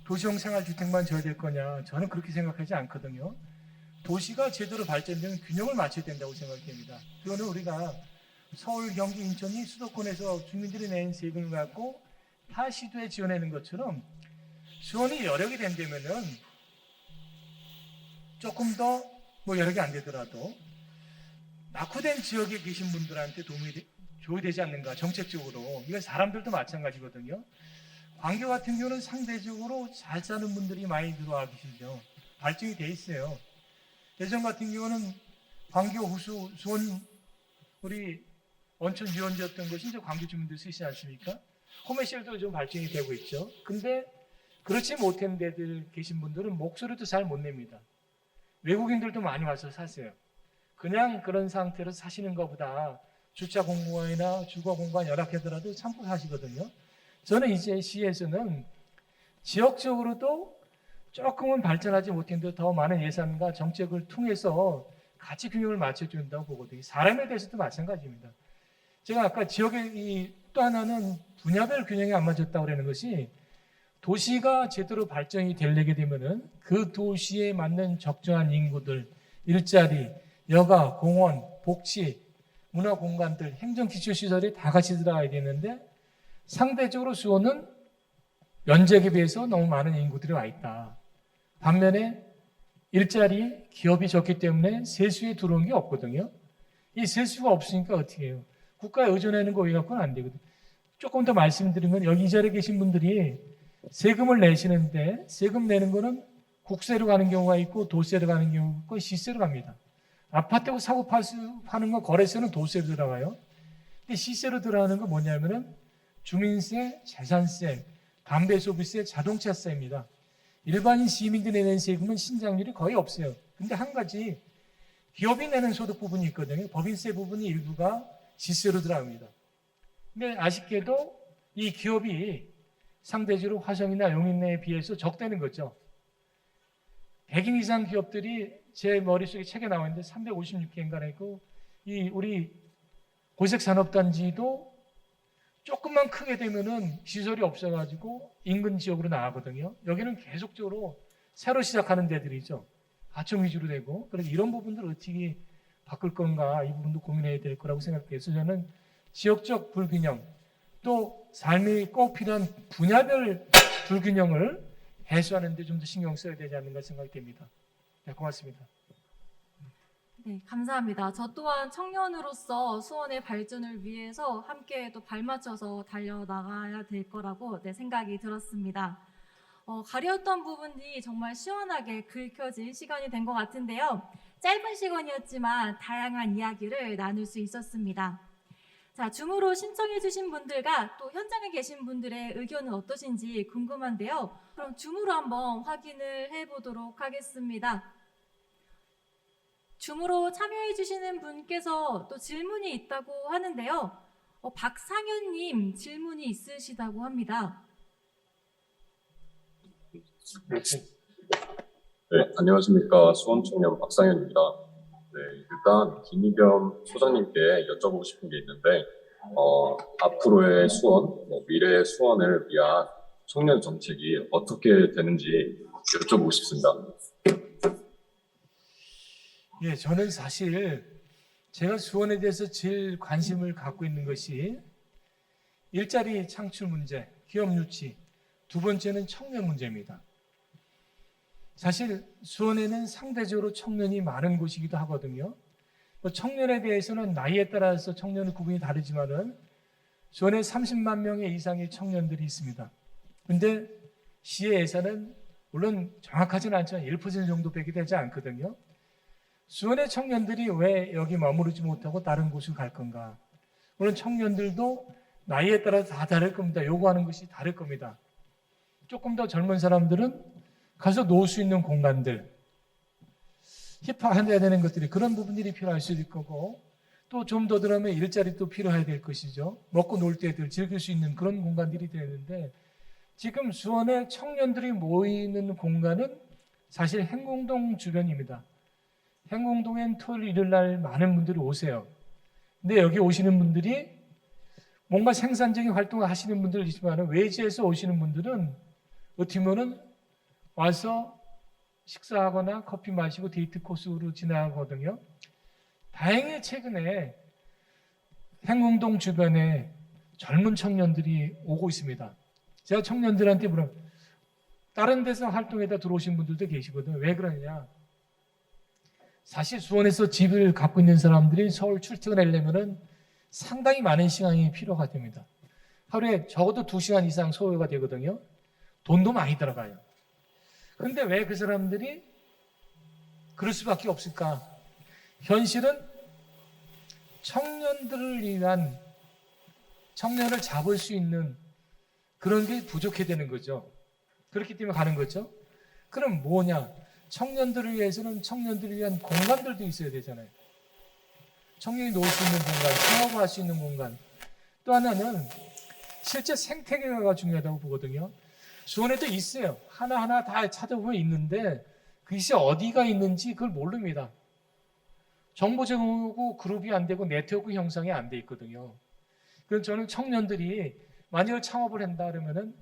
[SPEAKER 6] 도시형 생활주택만 져야 될 거냐? 저는 그렇게 생각하지 않거든요. 도시가 제대로 발전되면 균형을 맞춰야 된다고 생각됩니다. 그거는 우리가 서울, 경기, 인천이 수도권에서 주민들이 낸 세금을 갖고 타 시도에 지원하는 것처럼 수원이 여력이 된다면은 조금 더 뭐 여력이 안 되더라도 낙후된 지역에 계신 분들한테 도움이 줘야 되지 않는가 정책적으로. 이건 사람들도 마찬가지거든요. 광교 같은 경우는 상대적으로 잘 사는 분들이 많이 들어와 계시죠. 발전이 돼 있어요. 대전 같은 경우는 광교 호수 수원 우리 원천 유원지였던 것이 이제 광교 주민들 쓰시지 않습니까? 코메셜도 좀 발전이 되고 있죠. 근데 그렇지 못한 데들 계신 분들은 목소리도 잘 못 냅니다. 외국인들도 많이 와서 사세요. 그냥 그런 상태로 사시는 것보다 주차 공간이나 주거 공간 열악하더라도 참고 사시거든요. 저는 이제 시에서는 지역적으로도 조금은 발전하지 못했는데 더 많은 예산과 정책을 통해서 가치 균형을 맞춰준다고 보거든요. 사람에 대해서도 마찬가지입니다. 제가 아까 지역의 또 하나는 분야별 균형이 안 맞았다고 그러는 것이 도시가 제대로 발전이 되려게 되면은 그 도시에 맞는 적정한 인구들, 일자리, 여가, 공원, 복지, 문화 공간들, 행정 기초 시설이 다 같이 들어가야 되는데 상대적으로 수원은 면적에 비해서 너무 많은 인구들이 와 있다. 반면에 일자리, 기업이 적기 때문에 세수에 들어온 게 없거든요. 이 세수가 없으니까 어떻게 해요? 국가에 의존하는 거 갖고는 안 되거든요. 조금 더 말씀드리면 여기 이 자리에 계신 분들이 세금을 내시는데 세금 내는 거는 국세로 가는 경우가 있고 도세로 가는 경우가 있고 시세로 갑니다. 아파트하고 사고 파는 거 거래세는 도세로 들어가요. 근데 시세로 들어가는 건 뭐냐면은 주민세, 재산세, 담배소비세, 자동차세입니다. 일반인 시민들이 내는 세금은 신장률이 거의 없어요. 근데 한 가지 기업이 내는 소득 부분이 있거든요. 법인세 부분이 일부가 시세로 들어갑니다. 근데 아쉽게도 이 기업이 상대적으로 화성이나 용인내에 비해서 적다는 거죠. 100인 이상 기업들이 제 머릿속에 책에 나와 있는데 356개인가 있고 이 우리 고색산업단지도 조금만 크게 되면은 시설이 없어가지고 인근 지역으로 나가거든요. 여기는 계속적으로 새로 시작하는 데들이죠. 가청 위주로 되고 그래서 이런 부분들을 어떻게 바꿀 건가 이 부분도 고민해야 될 거라고 생각해서 저는 지역적 불균형 또 삶이 꼭 필요한 분야별 불균형을 해소하는 데 좀 더 신경 써야 되지 않는가 생각이 됩니다. 네, 고맙습니다.
[SPEAKER 1] 네, 감사합니다. 저 또한 청년으로서 수원의 발전을 위해서 함께 또 발맞춰서 달려나가야 될 거라고 생각이 들었습니다. 가려웠던 부분이 정말 시원하게 긁혀진 시간이 된 것 같은데요. 짧은 시간이었지만 다양한 이야기를 나눌 수 있었습니다. 자, 줌으로 신청해주신 분들과 또 현장에 계신 분들의 의견은 어떠신지 궁금한데요. 그럼 줌으로 한번 확인을 해보도록 하겠습니다. 줌으로 참여해주시는 분께서 또 질문이 있다고 하는데요. 박상현님 질문이 있으시다고 합니다.
[SPEAKER 7] 네, 안녕하십니까. 수원청년 박상현입니다. 네, 일단 김희겸 소장님께 여쭤보고 싶은 게 있는데, 앞으로의 수원, 미래의 수원을 위한 청년 정책이 어떻게 되는지 여쭤보고 싶습니다.
[SPEAKER 6] 예, 저는 사실 제가 수원에 대해서 제일 관심을 갖고 있는 것이 일자리 창출 문제, 기업 유치, 두 번째는 청년 문제입니다. 사실 수원에는 상대적으로 청년이 많은 곳이기도 하거든요. 청년에 대해서는 나이에 따라서 청년의 구분이 다르지만은 수원에 30만 명의 이상의 청년들이 있습니다. 근데 시의 예산은 물론 정확하지는 않지만 1% 정도밖에 되지 않거든요. 수원의 청년들이 왜 여기 머무르지 못하고 다른 곳을 갈 건가? 물론 청년들도 나이에 따라 다 다를 겁니다. 요구하는 것이 다를 겁니다. 조금 더 젊은 사람들은 가서 놓을 수 있는 공간들, 힙합해야 되는 것들이 그런 부분들이 필요할 수도 있을 거고 또 좀 더 들어가면 일자리도 필요해야 될 것이죠. 먹고 놀 때들 즐길 수 있는 그런 공간들이 되는데 지금 수원의 청년들이 모이는 공간은 사실 행궁동 주변입니다. 행궁동엔 토요일, 일요일 날 많은 분들이 오세요. 근데 여기 오시는 분들이 뭔가 생산적인 활동을 하시는 분들 있지만 외지에서 오시는 분들은 어떻게 보면은 와서 식사하거나 커피 마시고 데이트 코스로 지나가거든요. 다행히 최근에 행궁동 주변에 젊은 청년들이 오고 있습니다. 제가 청년들한테 물어 다른 데서 활동에다 들어오신 분들도 계시거든요. 왜 그러냐? 사실 수원에서 집을 갖고 있는 사람들이 서울 출퇴근하려면은 상당히 많은 시간이 필요가 됩니다. 하루에 적어도 2시간 이상 소요가 되거든요. 돈도 많이 들어가요. 근데 왜 그 사람들이 그럴 수밖에 없을까? 현실은 청년들을 위한 청년을 잡을 수 있는 그런 게 부족해 되는 거죠. 그렇기 때문에 가는 거죠. 그럼 뭐냐? 청년들을 위해서는 청년들을 위한 공간들도 있어야 되잖아요. 청년이 놀 수 있는 공간, 창업을 할 수 있는 공간. 또 하나는 실제 생태계가 중요하다고 보거든요. 수원에도 있어요. 하나하나 다 찾아보면 있는데 그것이 어디가 있는지 그걸 모릅니다. 정보 제공하고 그룹이 안 되고 네트워크 형성이 안 돼 있거든요. 그래서 저는 청년들이 만약에 창업을 한다 그러면은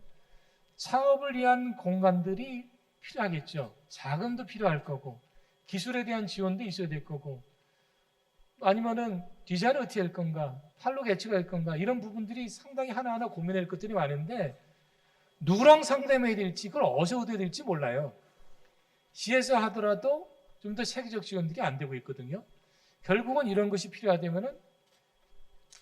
[SPEAKER 6] 창업을 위한 공간들이 필요하겠죠. 자금도 필요할 거고 기술에 대한 지원도 있어야 될 거고 아니면은 디자인을 어떻게 할 건가, 판로 개최가 할 건가 이런 부분들이 상당히 하나하나 고민할 것들이 많은데 누구랑 상담해야 될지 그걸 어디서 얻어야 될지 몰라요. 시에서 하더라도 좀 더 체계적 지원들이 안 되고 있거든요. 결국은 이런 것이 필요하다면은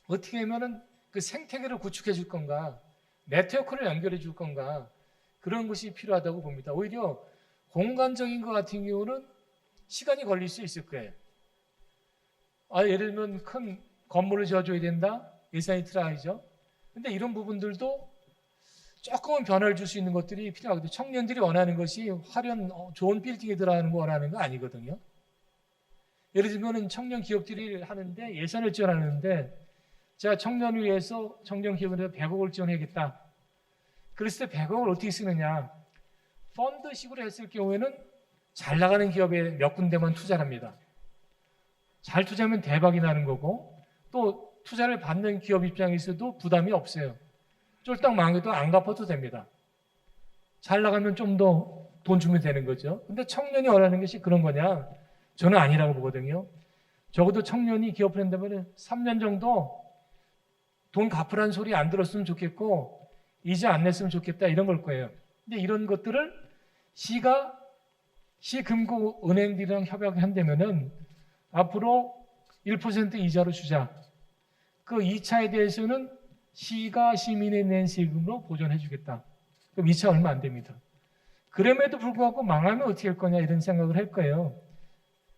[SPEAKER 6] 어떻게 하면은 그 생태계를 구축해 줄 건가, 네트워크를 연결해 줄 건가 그런 것이 필요하다고 봅니다. 오히려 공간적인 것 같은 경우는 시간이 걸릴 수 있을 거예요. 예를 들면 큰 건물을 지어줘야 된다? 예산이 들어가야죠. 근데 이런 부분들도 조금은 변화를 줄 수 있는 것들이 필요하거든요. 청년들이 원하는 것이 화려한 좋은 빌딩에 들어가는 거 원하는 거 아니거든요. 예를 들면 청년 기업들이 하는데 예산을 지원하는데 제가 청년을 위해서 청년 기업에 100억을 지원해야겠다. 그랬을 때 100억을 어떻게 쓰느냐. 펀드식으로 했을 경우에는 잘 나가는 기업에 몇 군데만 투자를 합니다. 잘 투자하면 대박이 나는 거고 또 투자를 받는 기업 입장에서도 부담이 없어요. 쫄딱 망해도 안 갚아도 됩니다. 잘 나가면 좀 더 돈 주면 되는 거죠. 근데 청년이 원하는 것이 그런 거냐? 저는 아니라고 보거든요. 적어도 청년이 기업을 한다면 3년 정도 돈 갚으라는 소리 안 들었으면 좋겠고 이자 안 냈으면 좋겠다 이런 걸 거예요. 근데 이런 것들을 시가 시금고 은행들이랑 협약을 한다면은 앞으로 1% 이자로 주자. 그 2차에 대해서는 시가 시민에 낸 세금으로 보존해 주겠다. 그럼 2차 얼마 안 됩니다. 그럼에도 불구하고 망하면 어떻게 할 거냐 이런 생각을 할 거예요.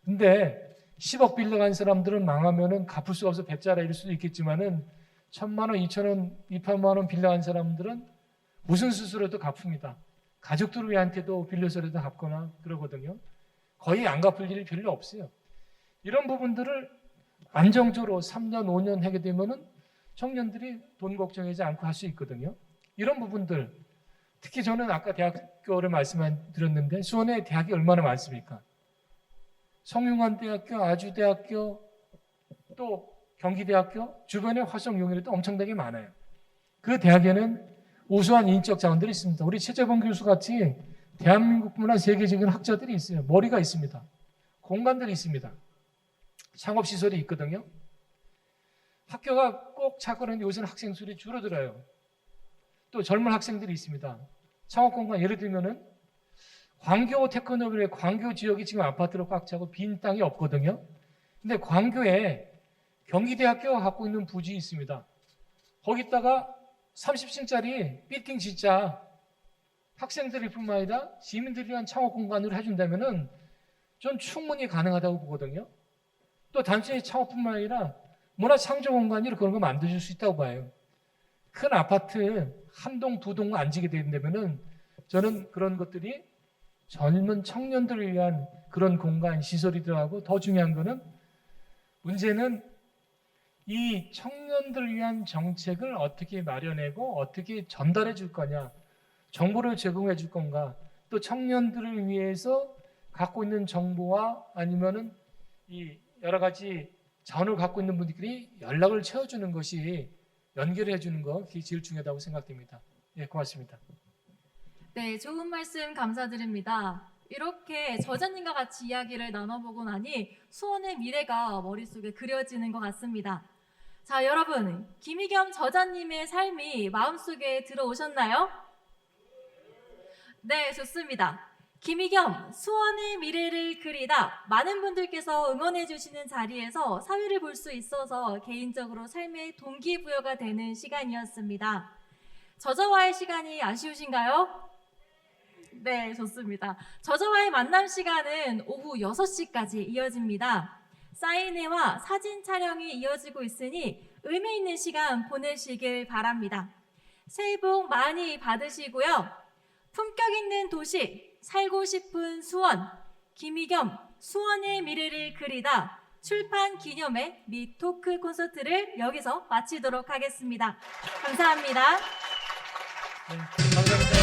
[SPEAKER 6] 근데 10억 빌려간 사람들은 망하면은 갚을 수가 없어 배짜라 이럴 수도 있겠지만은 1,000만 원, 2,000원, 2,800만 원 빌려간 사람들은 무슨 수수료도 갚습니다. 가족들을 위한테도 빌려서라도 갚거나 그러거든요. 거의 안 갚을 일이 별로 없어요. 이런 부분들을 안정적으로 3년, 5년 하게 되면은 청년들이 돈 걱정하지 않고 할 수 있거든요. 이런 부분들, 특히 저는 아까 대학교를 말씀드렸는데 수원에 대학이 얼마나 많습니까? 성균관대학교, 아주대학교, 또 경기대학교 주변에 활성 용인에도 엄청나게 많아요. 그 대학에는 우수한 인적 자원들이 있습니다. 우리 최재범 교수 같이 대한민국뿐만 세계적인 학자들이 있어요. 머리가 있습니다. 공간들이 있습니다. 창업시설이 있거든요. 학교가 꼭 찾고는 요새는 학생 수들이 줄어들어요. 또 젊은 학생들이 있습니다. 창업공간 예를 들면은 광교 테크노빌의 광교 지역이 지금 아파트로 꽉 차고 빈 땅이 없거든요. 근데 광교에 경기대학교가 갖고 있는 부지 있습니다. 거기다가 30층짜리 빌딩 진짜 학생들이 뿐만 아니라 시민들을 위한 창업 공간으로 해준다면은 전 충분히 가능하다고 보거든요. 또 단순히 창업뿐만 아니라 문화 창조 공간으로 그런 거 만드실 수 있다고 봐요. 큰 아파트 한 동, 두 동 앉게 된다면은 저는 그런 것들이 젊은 청년들을 위한 그런 공간, 시설이더라고. 더 중요한 거는 문제는 이 청년들을 위한 정책을 어떻게 마련하고 어떻게 전달해 줄 거냐, 정보를 제공해 줄 건가, 또 청년들을 위해서 갖고 있는 정보와 아니면은 이 여러 가지 자원을 갖고 있는 분들끼리 연락을 채워주는 것이 연결해 주는 거 그게 제일 중요하다고 생각됩니다. 예, 고맙습니다.
[SPEAKER 1] 네, 좋은 말씀 감사드립니다. 이렇게 저자님과 같이 이야기를 나눠보고 나니 수원의 미래가 머릿속에 그려지는 것 같습니다. 자, 여러분, 김희겸 저자님의 삶이 마음속에 들어오셨나요? 네, 좋습니다. 김희겸, 수원의 미래를 그리다. 많은 분들께서 응원해 주시는 자리에서 사회를 볼 수 있어서 개인적으로 삶의 동기부여가 되는 시간이었습니다. 저자와의 시간이 아쉬우신가요? 네, 좋습니다. 저자와의 만남 시간은 오후 6시까지 이어집니다. 사인회와 사진 촬영이 이어지고 있으니 의미 있는 시간 보내시길 바랍니다. 새해 복 많이 받으시고요. 품격 있는 도시, 살고 싶은 수원, 김희겸, 수원의 미래를 그리다 출판 기념회 및 토크 콘서트를 여기서 마치도록 하겠습니다. 감사합니다.
[SPEAKER 6] 네, 감사합니다.